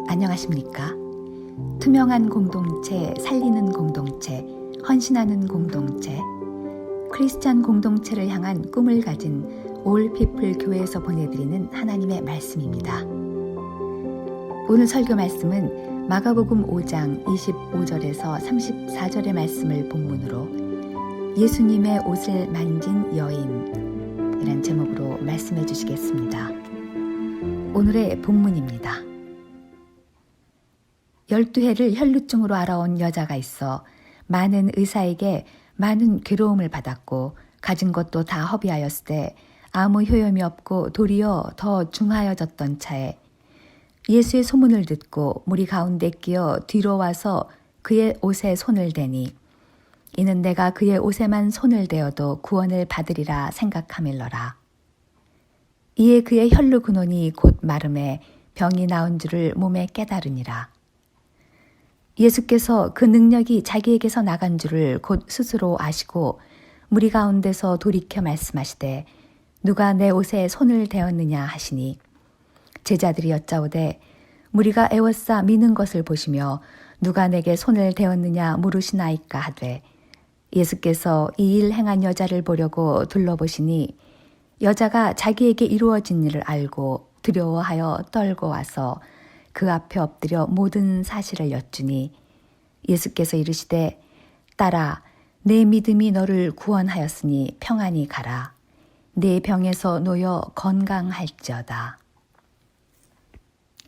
안녕하십니까? 투명한 공동체, 살리는 공동체, 헌신하는 공동체, 크리스찬 공동체를 향한 꿈을 가진 올피플 교회에서 보내드리는 하나님의 말씀입니다. 오늘 설교 말씀은 마가복음 5장 25절에서 34절의 말씀을 본문으로 예수님의 옷을 만진 여인이란 제목으로 말씀해 주시겠습니다. 오늘의 본문입니다. 12해를 혈루증으로 알아온 여자가 있어 많은 의사에게 많은 괴로움을 받았고 가진 것도 다 허비하였을 때 아무 효염이 없고 도리어 더 중하여졌던 차에 예수의 소문을 듣고 무리 가운데 끼어 뒤로 와서 그의 옷에 손을 대니 이는 내가 그의 옷에만 손을 대어도 구원을 받으리라 생각하밀러라. 이에 그의 혈루 근원이 곧 마름에 병이 나은 줄을 몸에 깨달으니라. 예수께서 그 능력이 자기에게서 나간 줄을 곧 스스로 아시고 무리 가운데서 돌이켜 말씀하시되 누가 내 옷에 손을 대었느냐 하시니 제자들이 여짜오되 무리가 애워싸 미는 것을 보시며 누가 내게 손을 대었느냐 물으시나이까 하되 예수께서 이 일 행한 여자를 보려고 둘러보시니 여자가 자기에게 이루어진 일을 알고 두려워하여 떨고 와서 그 앞에 엎드려 모든 사실을 여쭈니 예수께서 이르시되 딸아 내 믿음이 너를 구원하였으니 평안히 가라. 내 병에서 놓여 건강할지어다.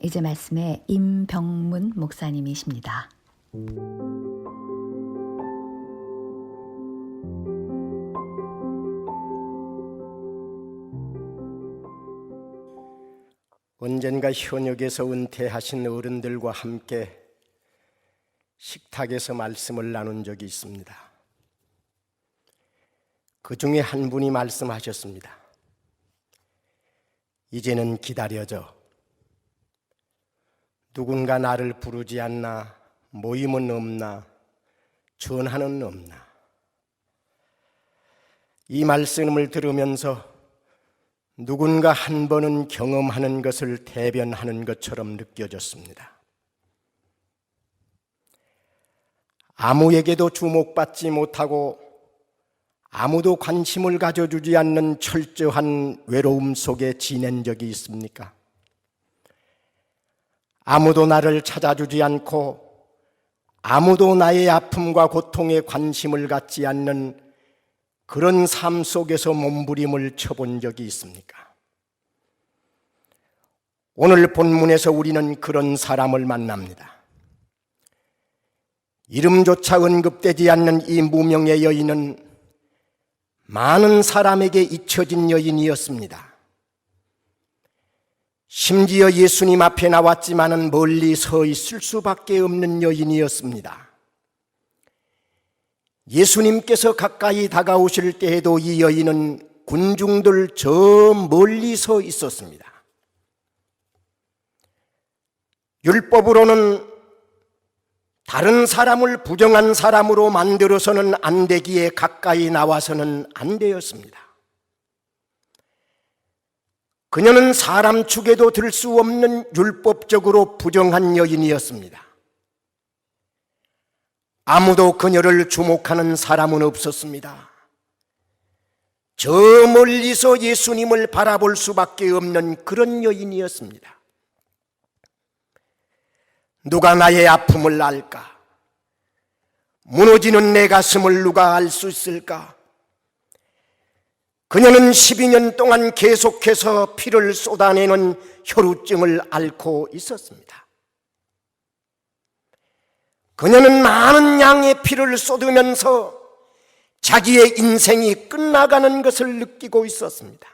이제 말씀에 임병문 목사님이십니다. 언젠가 현역에서 은퇴하신 어른들과 함께 식탁에서 말씀을 나눈 적이 있습니다. 그 중에 한 분이 말씀하셨습니다. 이제는 기다려줘. 누군가 나를 부르지 않나, 모임은 없나, 전화는 없나. 이 말씀을 들으면서 누군가 한 번은 경험하는 것을 대변하는 것처럼 느껴졌습니다. 아무에게도 주목받지 못하고 아무도 관심을 가져주지 않는 철저한 외로움 속에 지낸 적이 있습니까? 아무도 나를 찾아주지 않고 아무도 나의 아픔과 고통에 관심을 갖지 않는 그런 삶 속에서 몸부림을 쳐본 적이 있습니까? 오늘 본문에서 우리는 그런 사람을 만납니다. 이름조차 언급되지 않는 이 무명의 여인은 많은 사람에게 잊혀진 여인이었습니다. 심지어 예수님 앞에 나왔지만은 멀리 서 있을 수밖에 없는 여인이었습니다. 예수님께서 가까이 다가오실 때에도 이 여인은 군중들 저 멀리 서 있었습니다. 율법으로는 다른 사람을 부정한 사람으로 만들어서는 안 되기에 가까이 나와서는 안 되었습니다. 그녀는 사람 축에도 들 수 없는 율법적으로 부정한 여인이었습니다. 아무도 그녀를 주목하는 사람은 없었습니다. 저 멀리서 예수님을 바라볼 수밖에 없는 그런 여인이었습니다. 누가 나의 아픔을 알까? 무너지는 내 가슴을 누가 알 수 있을까? 그녀는 12년 동안 계속해서 피를 쏟아내는 혈루증을 앓고 있었습니다. 그녀는 많은 양의 피를 쏟으면서 자기의 인생이 끝나가는 것을 느끼고 있었습니다.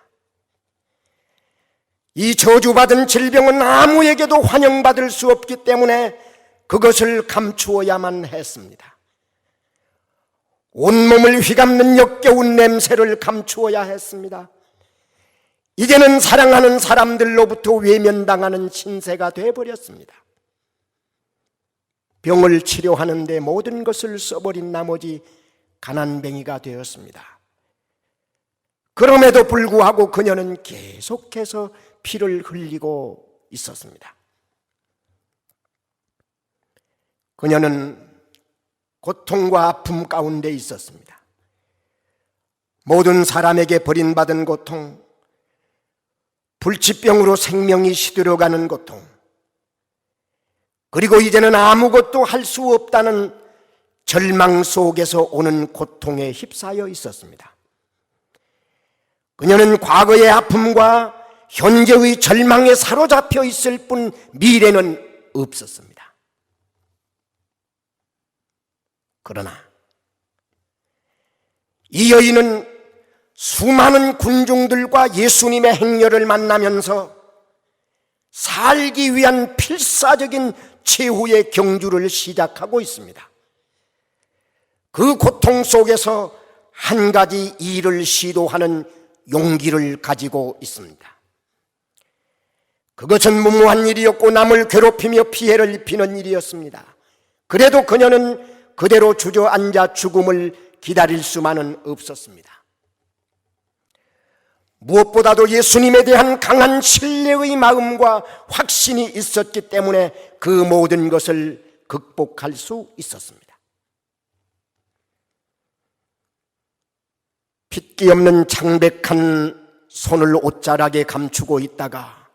이 저주받은 질병은 아무에게도 환영받을 수 없기 때문에 그것을 감추어야만 했습니다. 온몸을 휘감는 역겨운 냄새를 감추어야 했습니다. 이제는 사랑하는 사람들로부터 외면당하는 신세가 되어버렸습니다. 병을 치료하는 데 모든 것을 써버린 나머지 가난뱅이가 되었습니다. 그럼에도 불구하고 그녀는 계속해서 피를 흘리고 있었습니다. 그녀는 고통과 아픔 가운데 있었습니다. 모든 사람에게 버림받은 고통, 불치병으로 생명이 시들어가는 고통, 그리고 이제는 아무것도 할 수 없다는 절망 속에서 오는 고통에 휩싸여 있었습니다. 그녀는 과거의 아픔과 현재의 절망에 사로잡혀 있을 뿐 미래는 없었습니다. 그러나 이 여인은 수많은 군중들과 예수님의 행렬을 만나면서 살기 위한 필사적인 최후의 경주를 시작하고 있습니다. 그 고통 속에서 한 가지 일을 시도하는 용기를 가지고 있습니다. 그것은 무모한 일이었고 남을 괴롭히며 피해를 입히는 일이었습니다. 그래도 그녀는 그대로 주저앉아 죽음을 기다릴 수만은 없었습니다. 무엇보다도 예수님에 대한 강한 신뢰의 마음과 확신이 있었기 때문에 그 모든 것을 극복할 수 있었습니다. 핏기 없는 창백한 손을 옷자락에 감추고 있다가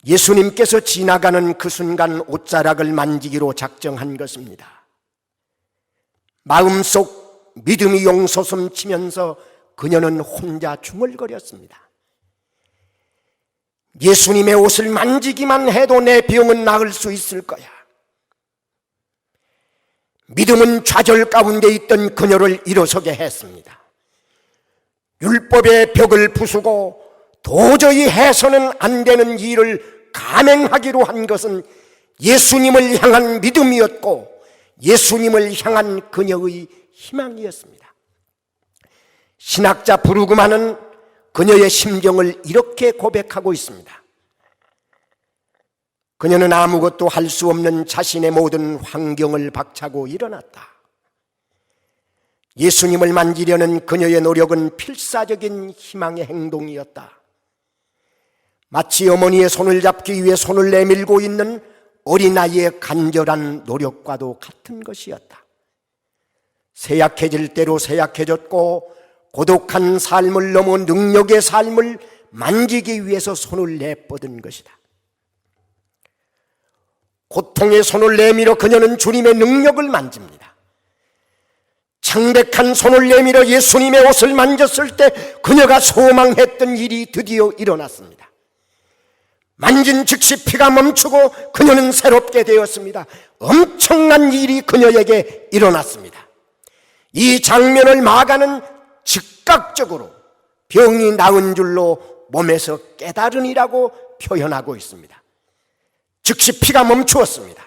예수님께서 지나가는 그 순간 옷자락을 만지기로 작정한 것입니다. 마음속 믿음이 용솟음치면서 그녀는 혼자 중얼거렸습니다. 예수님의 옷을 만지기만 해도 내 병은 나을 수 있을 거야. 믿음은 좌절 가운데 있던 그녀를 일어서게 했습니다. 율법의 벽을 부수고 도저히 해서는 안 되는 일을 감행하기로 한 것은 예수님을 향한 믿음이었고 예수님을 향한 그녀의 희망이었습니다. 신학자 브루그만은 그녀의 심정을 이렇게 고백하고 있습니다. 그녀는 아무것도 할 수 없는 자신의 모든 환경을 박차고 일어났다. 예수님을 만지려는 그녀의 노력은 필사적인 희망의 행동이었다. 마치 어머니의 손을 잡기 위해 손을 내밀고 있는 어린아이의 간절한 노력과도 같은 것이었다. 쇠약해질 대로 쇠약해졌고 고독한 삶을 넘어 능력의 삶을 만지기 위해서 손을 내뻗은 것이다. 고통의 손을 내밀어 그녀는 주님의 능력을 만집니다. 창백한 손을 내밀어 예수님의 옷을 만졌을 때 그녀가 소망했던 일이 드디어 일어났습니다. 만진 즉시 피가 멈추고 그녀는 새롭게 되었습니다. 엄청난 일이 그녀에게 일어났습니다. 이 장면을 마가는 즉각적으로 병이 나은 줄로 몸에서 깨달으니라고 표현하고 있습니다. 즉시 피가 멈추었습니다.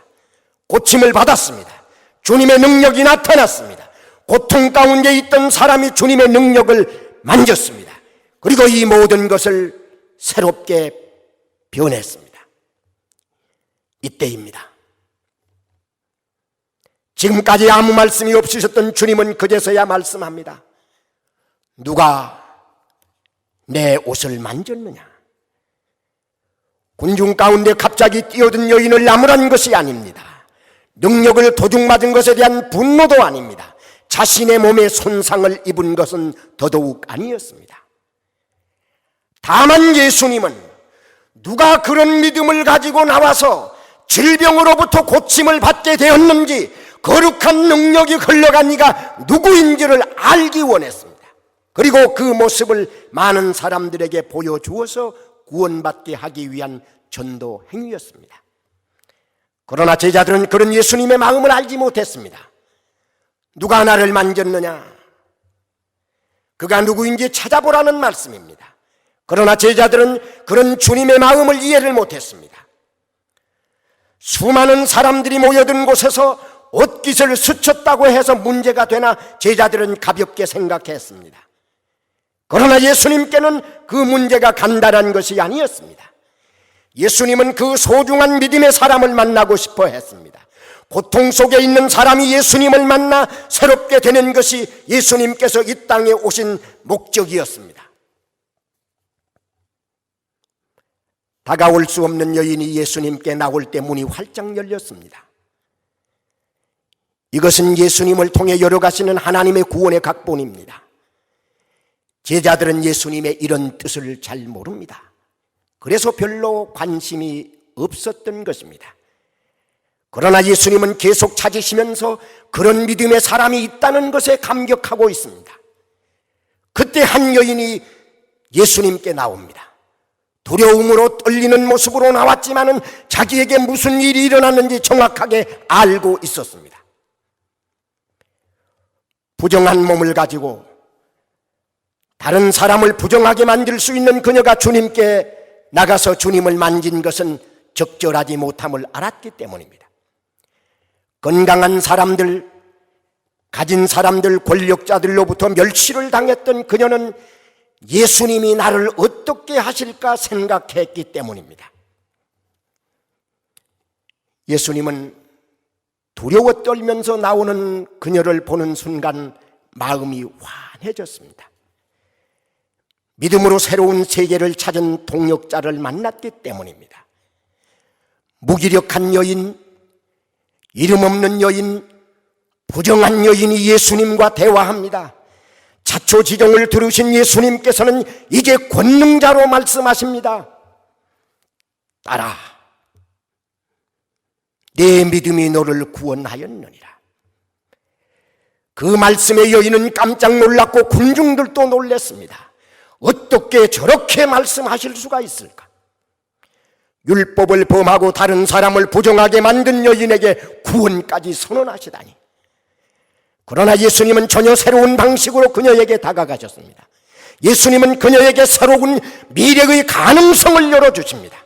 고침을 받았습니다. 주님의 능력이 나타났습니다. 고통 가운데 있던 사람이 주님의 능력을 만졌습니다. 그리고 이 모든 것을 새롭게 변했습니다. 이때입니다. 지금까지 아무 말씀이 없으셨던 주님은 그제서야 말씀합니다. 누가 내 옷을 만졌느냐? 군중 가운데 갑자기 뛰어든 여인을 나무란 것이 아닙니다. 능력을 도둑맞은 것에 대한 분노도 아닙니다. 자신의 몸에 손상을 입은 것은 더더욱 아니었습니다. 다만 예수님은 누가 그런 믿음을 가지고 나와서 질병으로부터 고침을 받게 되었는지 거룩한 능력이 흘러간 이가 누구인지를 알기 원했습니다. 그리고 그 모습을 많은 사람들에게 보여주어서 구원받게 하기 위한 전도 행위였습니다. 그러나 제자들은 그런 예수님의 마음을 알지 못했습니다. 누가 나를 만졌느냐? 그가 누구인지 찾아보라는 말씀입니다. 그러나 제자들은 그런 주님의 마음을 이해를 못했습니다. 수많은 사람들이 모여든 곳에서 옷깃을 스쳤다고 해서 문제가 되나 제자들은 가볍게 생각했습니다. 그러나 예수님께는 그 문제가 간단한 것이 아니었습니다. 예수님은 그 소중한 믿음의 사람을 만나고 싶어 했습니다. 고통 속에 있는 사람이 예수님을 만나 새롭게 되는 것이 예수님께서 이 땅에 오신 목적이었습니다. 다가올 수 없는 여인이 예수님께 나올 때 문이 활짝 열렸습니다. 이것은 예수님을 통해 열어가시는 하나님의 구원의 각본입니다. 제자들은 예수님의 이런 뜻을 잘 모릅니다. 그래서 별로 관심이 없었던 것입니다. 그러나 예수님은 계속 찾으시면서 그런 믿음의 사람이 있다는 것에 감격하고 있습니다. 그때 한 여인이 예수님께 나옵니다. 두려움으로 떨리는 모습으로 나왔지만은 자기에게 무슨 일이 일어났는지 정확하게 알고 있었습니다. 부정한 몸을 가지고 다른 사람을 부정하게 만들 수 있는 그녀가 주님께 나가서 주님을 만진 것은 적절하지 못함을 알았기 때문입니다. 건강한 사람들, 가진 사람들, 권력자들로부터 멸시를 당했던 그녀는 예수님이 나를 어떻게 하실까 생각했기 때문입니다. 예수님은 두려워 떨면서 나오는 그녀를 보는 순간 마음이 환해졌습니다. 믿음으로 새로운 세계를 찾은 동역자를 만났기 때문입니다. 무기력한 여인, 이름 없는 여인, 부정한 여인이 예수님과 대화합니다. 자초지종을 들으신 예수님께서는 이제 권능자로 말씀하십니다. 딸아, 내 믿음이 너를 구원하였느니라. 그 말씀에 여인은 깜짝 놀랐고 군중들도 놀랐습니다. 어떻게 저렇게 말씀하실 수가 있을까? 율법을 범하고 다른 사람을 부정하게 만든 여인에게 구원까지 선언하시다니. 그러나 예수님은 전혀 새로운 방식으로 그녀에게 다가가셨습니다. 예수님은 그녀에게 새로운 미래의 가능성을 열어주십니다.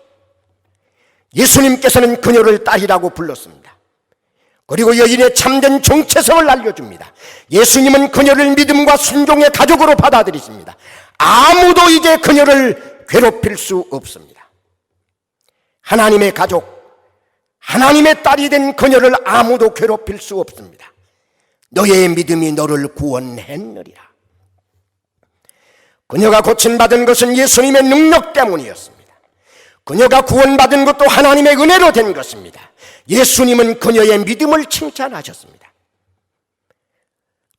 예수님께서는 그녀를 딸이라고 불렀습니다. 그리고 여인의 참된 정체성을 알려줍니다. 예수님은 그녀를 믿음과 순종의 가족으로 받아들이십니다. 아무도 이제 그녀를 괴롭힐 수 없습니다. 하나님의 가족, 하나님의 딸이 된 그녀를 아무도 괴롭힐 수 없습니다. 너의 믿음이 너를 구원했느리라. 그녀가 고침받은 것은 예수님의 능력 때문이었습니다. 그녀가 구원받은 것도 하나님의 은혜로 된 것입니다. 예수님은 그녀의 믿음을 칭찬하셨습니다.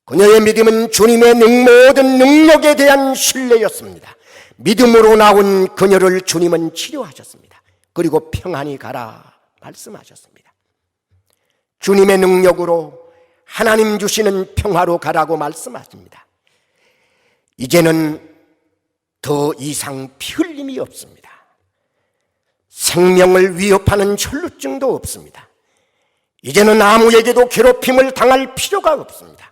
그녀의 믿음은 주님의 모든 능력에 대한 신뢰였습니다. 믿음으로 나온 그녀를 주님은 치료하셨습니다. 그리고 평안히 가라 말씀하셨습니다. 주님의 능력으로 하나님 주시는 평화로 가라고 말씀하십니다. 이제는 더 이상 피 흘림이 없습니다. 생명을 위협하는 혈루증도 없습니다. 이제는 아무에게도 괴롭힘을 당할 필요가 없습니다.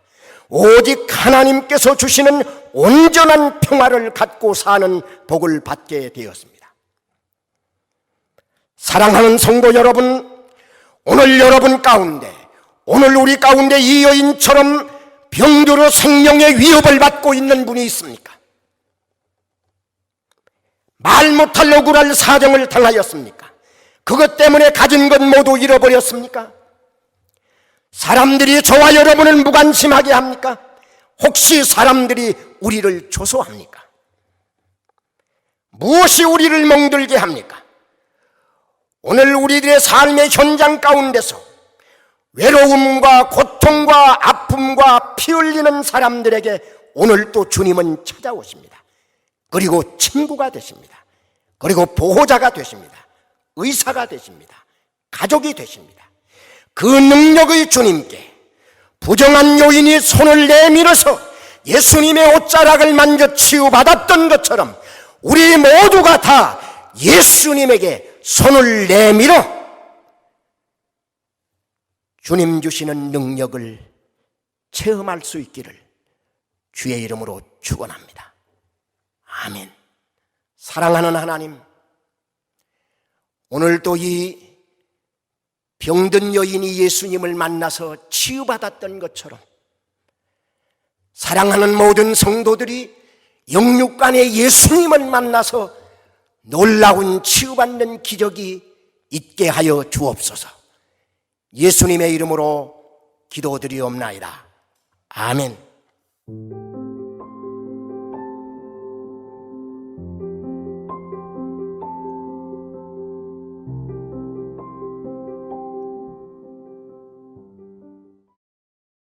오직 하나님께서 주시는 온전한 평화를 갖고 사는 복을 받게 되었습니다. 사랑하는 성도 여러분, 오늘 여러분 가운데, 오늘 우리 가운데 이 여인처럼 병들어 생명의 위협을 받고 있는 분이 있습니까? 말 못할 억울할 사정을 당하였습니까? 그것 때문에 가진 것 모두 잃어버렸습니까? 사람들이 저와 여러분을 무관심하게 합니까? 혹시 사람들이 우리를 조소합니까? 무엇이 우리를 멍들게 합니까? 오늘 우리들의 삶의 현장 가운데서 외로움과 고통과 아픔과 피 흘리는 사람들에게 오늘 또 주님은 찾아오십니다. 그리고 친구가 되십니다. 그리고 보호자가 되십니다. 의사가 되십니다. 가족이 되십니다. 그 능력의 주님께 부정한 여인이 손을 내밀어서 예수님의 옷자락을 만져 치유받았던 것처럼 우리 모두가 다 예수님에게 손을 내밀어 주님 주시는 능력을 체험할 수 있기를 주의 이름으로 축원합니다. 아멘. 사랑하는 하나님, 오늘도 이 병든 여인이 예수님을 만나서 치유받았던 것처럼 사랑하는 모든 성도들이 영육간에 예수님을 만나서 놀라운 치유받는 기적이 있게 하여 주옵소서. 예수님의 이름으로 기도드리옵나이다. 아멘.